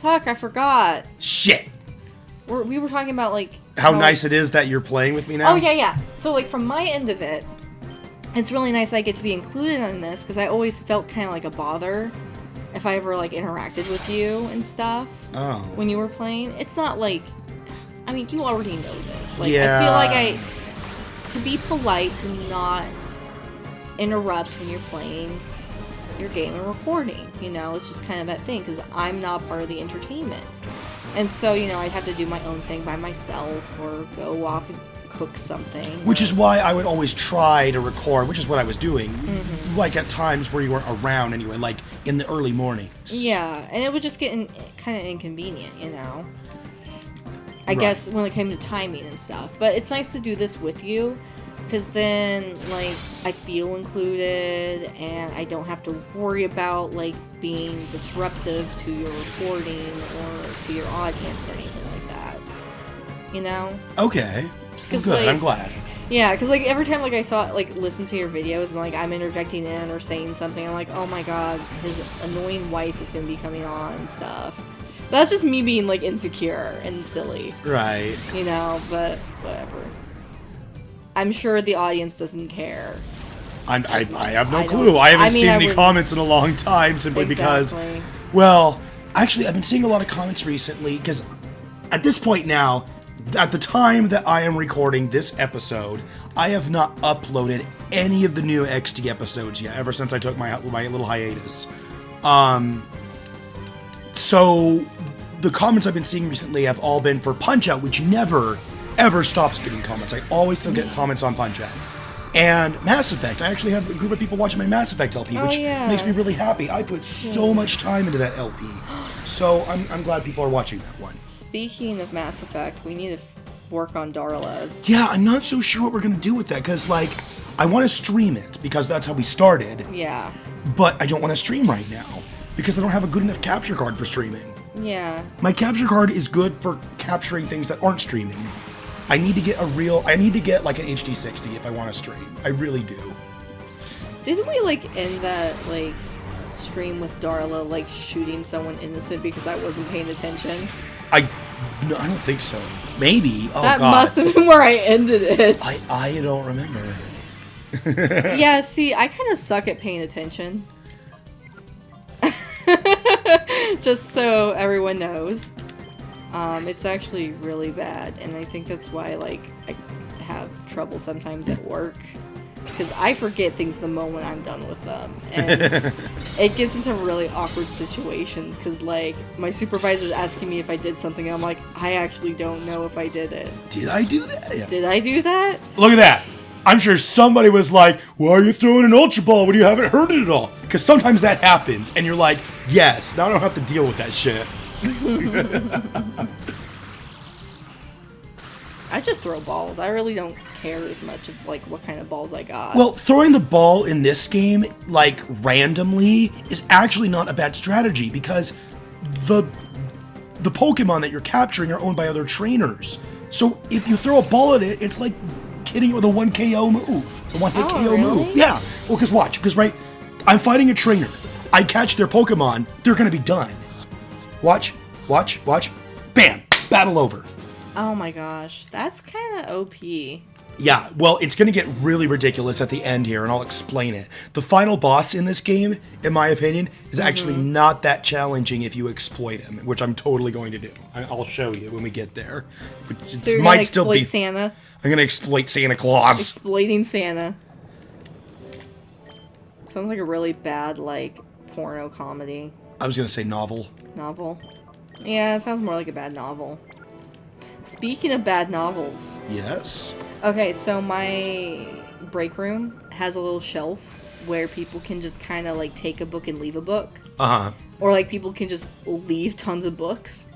fuck, I forgot. Shit. We were talking about, like... How nice it is that you're playing with me now? Oh, yeah. So, like, from my end of it, it's really nice that I get to be included in this, because I always felt kind of like a bother if I ever, like, interacted with you and stuff. Oh. When you were playing. It's not like... I mean, you already know this. Like, yeah. I feel like to be polite, to not interrupt when you're playing your game and recording, you know, it's just kind of that thing, because I'm not part of the entertainment. And so, you know, I'd have to do my own thing by myself, or go off and cook something. Which is why I would always try to record, which is what I was doing, like at times where you weren't around anyway, like in the early mornings. Yeah, and it would just get kind of inconvenient, you know. I guess when it came to timing and stuff. But it's nice to do this with you, because then, like, I feel included, and I don't have to worry about, like, being disruptive to your recording or to your audience or anything like that. You know? Okay. Good, like, I'm glad. Yeah, because, like, every time, like, I listen to your videos and, like, I'm interjecting in or saying something, I'm like, oh my god, his annoying wife is going to be coming on and stuff. That's just me being, like, insecure and silly. Right. You know, but whatever. I'm sure the audience doesn't care. I have no clue. I haven't seen any comments in a long time, simply because... Well, actually, I've been seeing a lot of comments recently, because at this point now, at the time that I am recording this episode, I have not uploaded any of the new XD episodes yet, ever since I took my little hiatus. So, the comments I've been seeing recently have all been for Punch-Out, which never, ever stops getting comments. I always still get comments on Punch-Out. And Mass Effect. I actually have a group of people watching my Mass Effect LP, which makes me really happy. I put so much time into that LP. So, I'm glad people are watching that one. Speaking of Mass Effect, we need to work on Darla's. Yeah, I'm not so sure what we're going to do with that, because, like, I want to stream it, because that's how we started. Yeah. But I don't want to stream right now, because I don't have a good enough capture card for streaming. Yeah. My capture card is good for capturing things that aren't streaming. I need to get like an HD 60 if I want to stream. I really do. Didn't we, like, end that, like, stream with Darla, like, shooting someone innocent because I wasn't paying attention? No, I don't think so. Maybe. Oh, that God. must have been where I ended it. I don't remember. Yeah, see, I kind of suck at paying attention. Just so everyone knows. It's actually really bad, and I think that's why, like, I have trouble sometimes at work. Because I forget things the moment I'm done with them. And it gets into really awkward situations, because, like, my supervisor's asking me if I did something, and I'm like, I actually don't know if I did it. Did I do that? Yeah. Did I do that? Look at that! I'm sure somebody was like, why are you throwing an Ultra Ball when you haven't heard it at all? Because sometimes that happens, and you're like, yes, now I don't have to deal with that shit. I just throw balls. I really don't care as much of, like, what kind of balls I got. Well, throwing the ball in this game, like, randomly, is actually not a bad strategy, because the Pokemon that you're capturing are owned by other trainers. So if you throw a ball at it, it's like hitting it with a 1KO move. The one-hit KO move. Yeah. Well, because watch. Because, right, I'm fighting a trainer. I catch their Pokemon, they're going to be done. Watch. Watch. Watch. Bam. Battle over. Oh my gosh. That's kind of OP. Yeah, well, it's going to get really ridiculous at the end here, and I'll explain it. The final boss in this game, in my opinion, is actually not that challenging if you exploit him, which I'm totally going to do. I'll show you when we get there. So you're might still be Santa? I'm going to exploit Santa Claus. Exploiting Santa. Sounds like a really bad, like, porno comedy. I was going to say novel. Novel? Yeah, it sounds more like a bad novel. Speaking of bad novels. Yes? Okay, so my break room has a little shelf where people can just kind of, like, take a book and leave a book. Uh-huh. Or, like, people can just leave tons of books.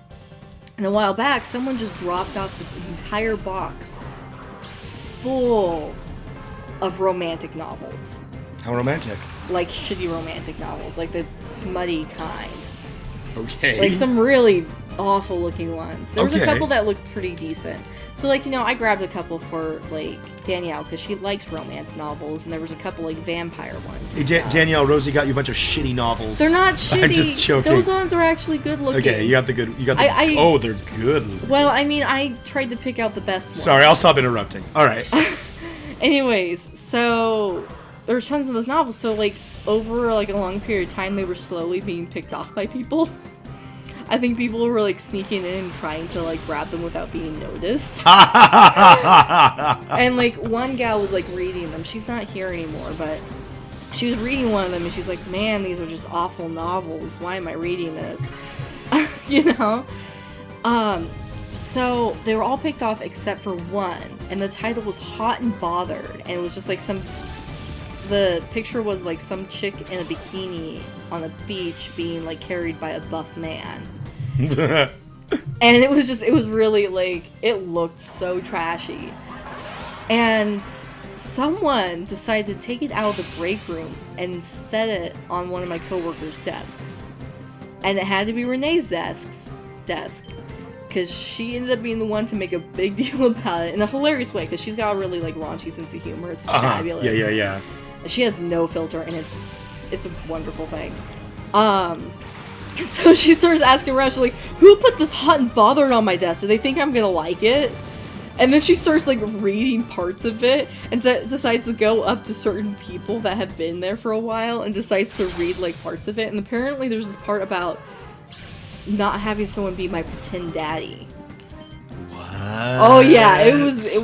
And a while back, someone just dropped off this entire box full of romantic novels. How romantic? Like, shitty romantic novels. Like, the smutty kind. Okay. Like, some really awful looking ones. There was a couple that looked pretty decent. So, like, you know, I grabbed a couple for, like, Danielle, because she likes romance novels, and there was a couple, like, vampire ones. Hey, Danielle, Rosie got you a bunch of shitty novels. They're not shitty. I'm just joking. Those ones are actually good looking. Okay, you got the good. Oh, they're good looking. Well, I mean, I tried to pick out the best ones. Sorry, I'll stop interrupting. All right. Anyways, so there's tons of those novels. So, like, over, like, a long period of time, they were slowly being picked off by people. I think people were, like, sneaking in and trying to, like, grab them without being noticed. And, like, one gal was, like, reading them. She's not here anymore, but she was reading one of them, and she's like, man, these are just awful novels. Why am I reading this? You know? So they were all picked off except for one, and the title was Hot and Bothered, and it was just, like, the picture was, like, some chick in a bikini on a beach being, like, carried by a buff man. And it was really, like, it looked so trashy. And someone decided to take it out of the break room and set it on one of my coworkers' desks. And it had to be Renee's desk. Because she ended up being the one to make a big deal about it in a hilarious way, because she's got a really, like, raunchy sense of humor. It's fabulous. Yeah. She has no filter, and it's a wonderful thing. And so she starts asking around, she's like, who put this Hot and Bothered on my desk? Do they think I'm gonna like it? And then she starts, like, reading parts of it, and decides to go up to certain people that have been there for a while, and decides to read, like, parts of it. And apparently there's this part about not having someone be my pretend daddy. What? Oh yeah, it was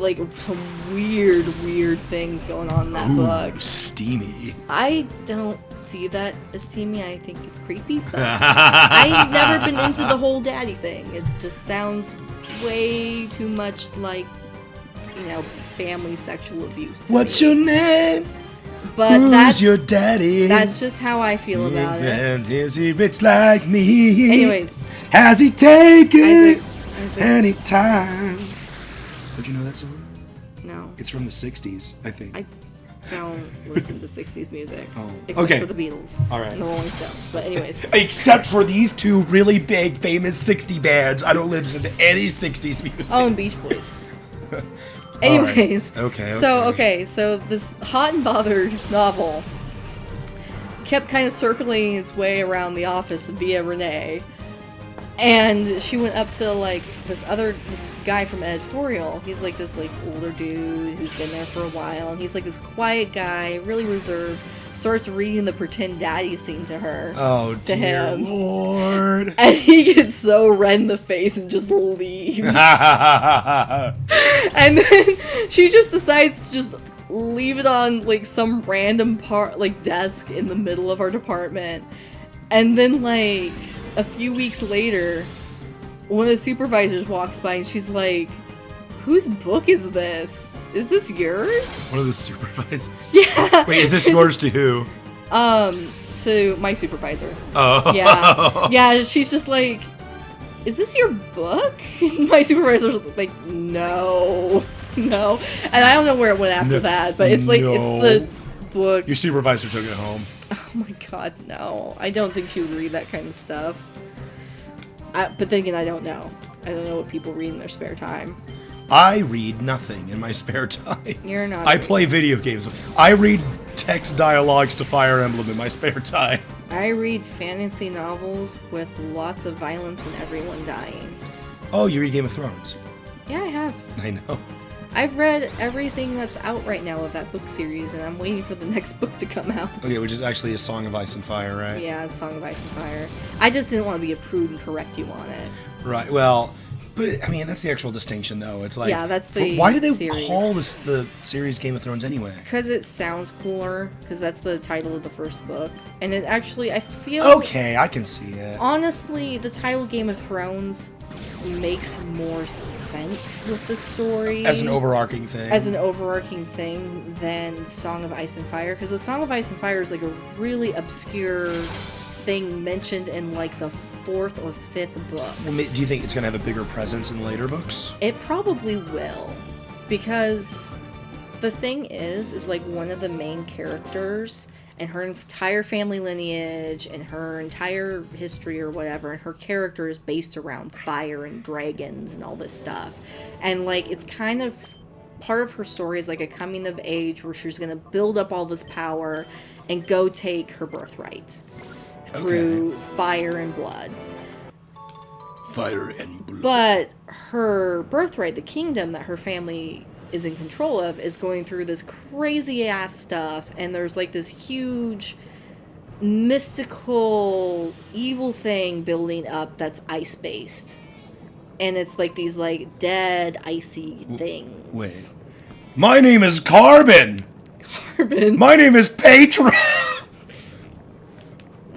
like some weird things going on in that book. Steamy. I don't see that as steamy. I think it's creepy. But I've never been into the whole daddy thing. It just sounds way too much like, you know, family sexual abuse. What's your name? But who's your daddy? That's just how I feel about it. And is he rich like me? Anyways, has he taken Isaac. any time? Don't you know that song? No. It's from the 60s, I think. I don't listen to 60s music. Oh. Except Okay. for the Beatles. Alright. And the Rolling Stones. But anyways. Except for these two really big, famous 60 bands, I don't listen to any 60s music. Oh, and Beach Boys. Anyways. Right. Okay. So this Hot and Bothered novel kept kind of circling its way around the office via Renee. And she went up to, like, this guy from editorial. He's, like, this, like, older dude who's been there for a while. And he's, like, this quiet guy, really reserved. Starts reading the pretend daddy scene to her. Oh, to dear him. Lord. And he gets so red in the face and just leaves. And then she just decides to just leave it on, like, some random desk in the middle of our department. And then, like, a few weeks later, one of the supervisors walks by and she's like, whose book is this? Is this yours? One of the supervisors? Yeah. Wait, is this yours to who? To my supervisor. Oh. Yeah. Yeah, she's just like, is this your book? And my supervisor's like, no. And I don't know where it went after that, but it's like, it's the book. Your supervisor took it home. Oh my god, no. I don't think she would read that kind of stuff. But then again, I don't know. I don't know what people read in their spare time. I read nothing in my spare time. You're not. I play video games. I read text dialogues to Fire Emblem in my spare time. I read fantasy novels with lots of violence and everyone dying. Oh, you read Game of Thrones? Yeah, I have. I know. I've read everything that's out right now of that book series, and I'm waiting for the next book to come out. Okay, which is actually A Song of Ice and Fire, right? Yeah, Song of Ice and Fire. I just didn't want to be a prude and correct you on it. Right, well, but, I mean, that's the actual distinction, though. It's like... Yeah, that's the why do they series. call this the series Game of Thrones anyway? Because it sounds cooler, because that's the title of the first book. And it actually, I feel... Okay, I can see it. Honestly, the title Game of Thrones makes more sense with the story. As an overarching thing. Than Song of Ice and Fire. Because the Song of Ice and Fire is like a really obscure thing mentioned in like the 4th or 5th book. Well, do you think it's going to have a bigger presence in later books? It probably will. Because the thing is like one of the main characters, and her entire family lineage and her entire history or whatever, and her character is based around fire and dragons and all this stuff. And like it's kind of part of her story is like a coming of age where she's going to build up all this power and go take her birthright through fire and blood. Fire and blood. But her birthright, the kingdom that her family is in control of, is going through this crazy ass stuff, and there's like this huge mystical evil thing building up that's ice based, and it's like these like dead icy things. Wait, my name is Carbon. My name is Patron.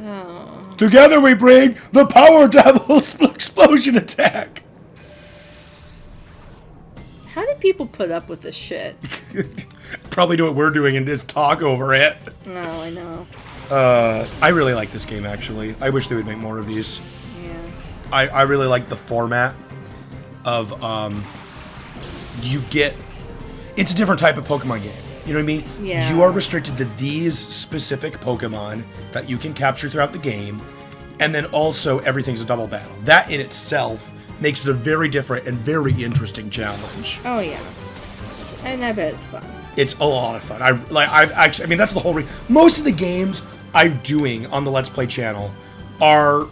Oh. Together we bring the Power Devil's explosion attack. How do people put up with this shit? Probably do what we're doing and just talk over it. Oh, I know. I really like this game, actually. I wish they would make more of these. Yeah. I really like the format of, you get... It's a different type of Pokemon game. You know what I mean? Yeah. You are restricted to these specific Pokemon that you can capture throughout the game, and then also everything's a double battle. That in itself makes it a very different and very interesting challenge. Oh yeah, and I bet it's fun. It's a lot of fun. I mean, that's the whole most of the games I'm doing on the Let's Play channel are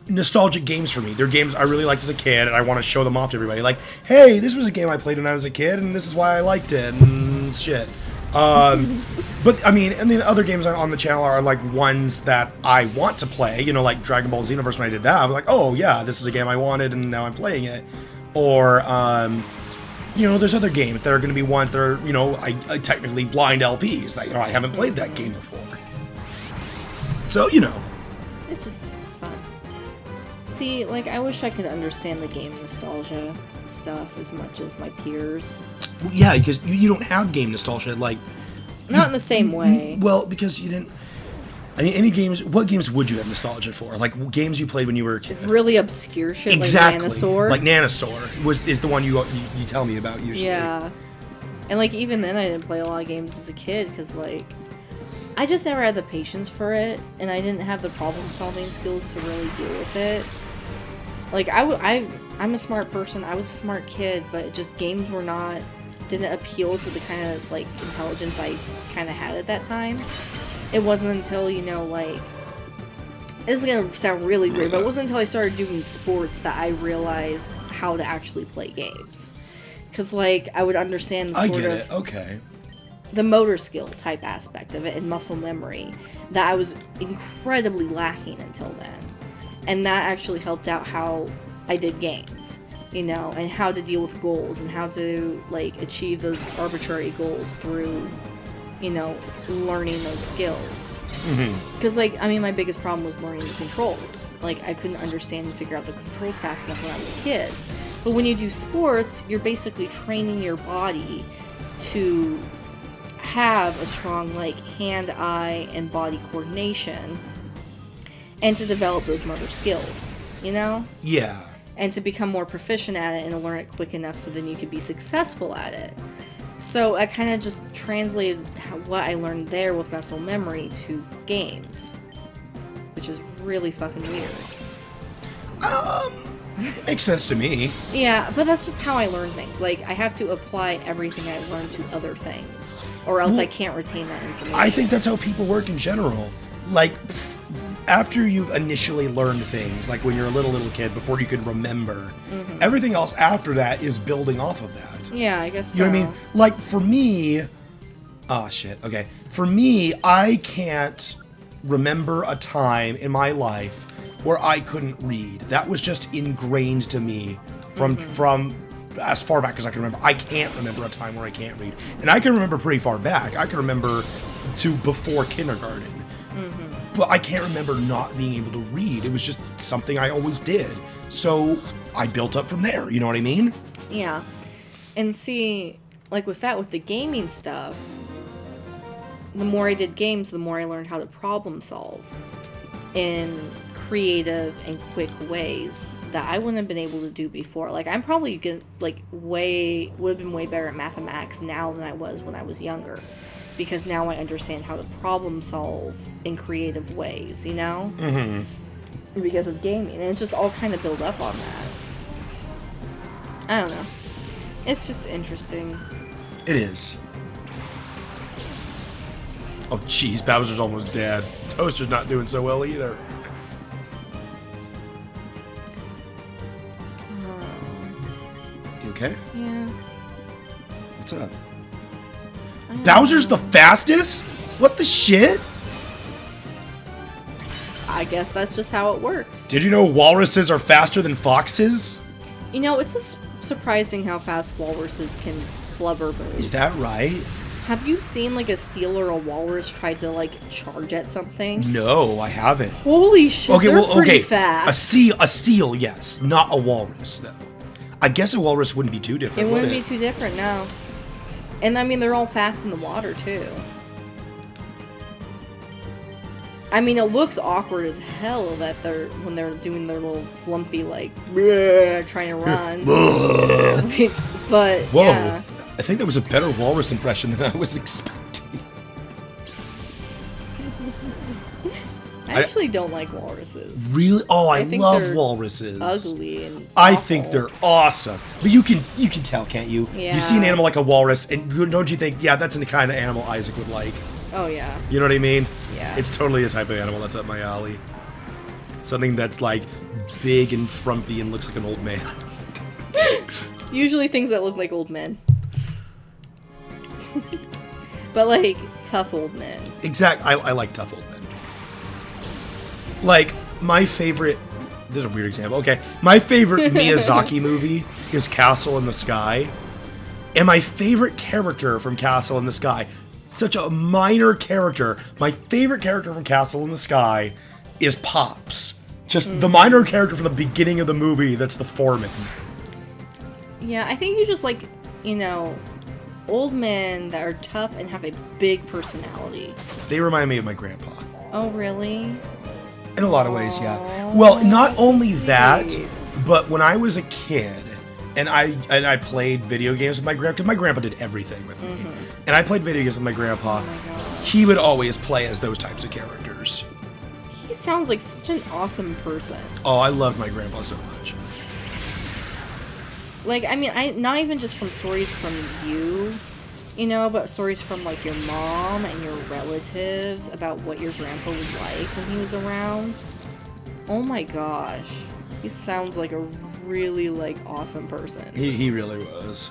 nostalgic games for me. They're games I really liked as a kid, and I want to show them off to everybody. Like, hey, this was a game I played when I was a kid, and this is why I liked it, and shit. But, I mean, and then other games on the channel are, like, ones that I want to play. You know, like Dragon Ball Xenoverse, when I did that, I was like, oh, yeah, this is a game I wanted, and now I'm playing it. Or, you know, there's other games that are going to be ones that are, you know, I technically blind LPs. That, you know, I haven't played that game before. So, you know. It's just fun. See, like, I wish I could understand the game nostalgia stuff as much as my peers. Well, yeah, because you don't have game nostalgia, like... Not in the same way. Well, because you didn't... I mean, any games... What games would you have nostalgia for? Like, games you played when you were a kid? Really obscure shit, exactly. like Nanosaur. Like Nanosaur is the one you tell me about usually. Yeah. And, like, even then I didn't play a lot of games as a kid, because, like... I just never had the patience for it, and I didn't have the problem-solving skills to really deal with it. Like, I'm a smart person, I was a smart kid, but just games didn't appeal to the kind of, like, intelligence I kind of had at that time. It wasn't until, you know, like... This is gonna sound really weird, but it wasn't until I started doing sports that I realized how to actually play games. Because, like, I would understand the sort of... Okay. The motor skill type aspect of it and muscle memory that I was incredibly lacking until then. And that actually helped out how I did games, you know, and how to deal with goals and how to, like, achieve those arbitrary goals through, you know, learning those skills. Because, like, I mean, my biggest problem was learning the controls. Like, I couldn't understand and figure out the controls fast enough when I was a kid. But when you do sports, you're basically training your body to have a strong, like, hand-eye and body coordination and to develop those motor skills, you know? Yeah. And to become more proficient at it and to learn it quick enough so then you could be successful at it. So I kind of just translated what I learned there with muscle memory to games, which is really fucking weird. Makes sense to me. Yeah, but that's just how I learn things. Like, I have to apply everything I learned to other things, or else I can't retain that information. I think that's how people work in general. Like, after you've initially learned things, like when you're a little kid, before you can remember, everything else after that is building off of that. Yeah, I guess so. You know what I mean? Like, for me... Oh, shit. Okay. For me, I can't remember a time in my life where I couldn't read. That was just ingrained to me from as far back as I can remember. I can't remember a time where I can't read. And I can remember pretty far back. I can remember to before kindergarten. But I can't remember not being able to read. It was just something I always did. So I built up from there. You know what I mean? Yeah. And see, like with the gaming stuff, the more I did games, the more I learned how to problem solve in creative and quick ways that I wouldn't have been able to do before. Like, I'm probably would have been way better at mathematics now than I was when I was younger. because now I understand how to problem solve in creative ways, you know? Mm-hmm. Because of gaming. And it's just all kind of built up on that. I don't know. It's just interesting. It is. Oh, jeez, Bowser's almost dead. Toaster's not doing so well either. You okay? Yeah. What's up? Bowser's the fastest? What the shit? I guess that's just how it works. Did you know walruses are faster than foxes? You know, it's surprising how fast walruses can flubber move. Is that right? Have you seen, like, a seal or a walrus try to, like, charge at something? No, I haven't. Holy shit, they're pretty fast. A seal, yes. Not a walrus, though. I guess a walrus wouldn't be too different, It wouldn't be too different, no. And, I mean, they're all fast in the water, too. I mean, it looks awkward as hell that when they're doing their little flumpy, like, trying to run. But, whoa. yeah. I think that was a better walrus impression than I was expecting. I actually don't like walruses. Really? Oh, I think love they're walruses. Ugly and I awful. think they're awesome. But you can tell, can't you? Yeah. You see an animal like a walrus, and don't you think, yeah, that's the kind of animal Isaac would like? Oh, yeah. You know what I mean? Yeah. It's totally a type of animal that's up my alley. Something that's, like, big and frumpy and looks like an old man. Usually things that look like old men. But, like, tough old men. Exactly. I like tough old men. Like, my favorite... This is a weird example. Okay. My favorite Miyazaki movie is Castle in the Sky. And my favorite character from Castle in the Sky, such a minor character, my favorite character from Castle in the Sky is Pops. Just the minor character from the beginning of the movie that's the foreman. Yeah, I think you just like, you know, old men that are tough and have a big personality. They remind me of my grandpa. Oh, really? In a lot of ways, yeah. Well, not that's so only that, sweet. but when I was a kid and I played video games with my grandpa, because my grandpa did everything with me, and I played video games with my grandpa, Oh my God. he would always play as those types of characters. He sounds like such an awesome person. Oh, I loved my grandpa so much. Like, I mean, not even just from stories from you, you know, but stories from, like, your mom and your relatives about what your grandpa was like when he was around. Oh my gosh. He sounds like a really, like, awesome person. He really was.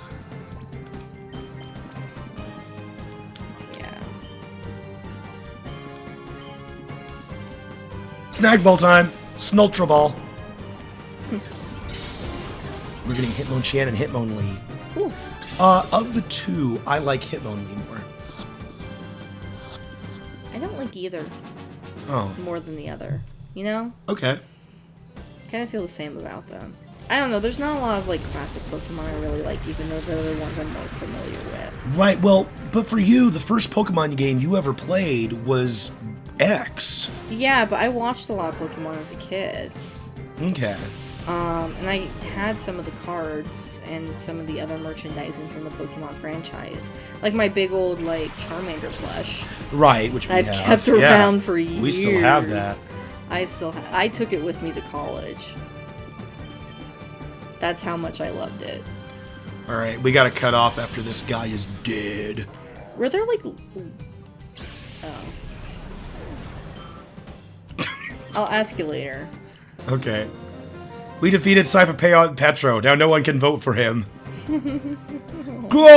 Yeah. Snag ball time. Snultra ball. We're getting Hitmonchan and Hitmonlee. Ooh. Of the two, I like Hitmonlee more. I don't like either Oh, more than the other, you know? okay. Kind of feel the same about them. I don't know, there's not a lot of, like, classic Pokemon I really like, even though they're the ones I'm more familiar with. Right, well, but for you, the first Pokemon game you ever played was X. Yeah, but I watched a lot of Pokemon as a kid. Okay. And I had some of the cards and some of the other merchandising from the Pokemon franchise. Like my big old, like, Charmander plush. Right, which we I've have. kept around for years. We still have that. I took it with me to college. That's how much I loved it. Alright, we gotta cut off after this guy is dead. Were there, like... Oh. I'll ask you later. Okay. We defeated Scythopeon Petro. Now no one can vote for him. Goal!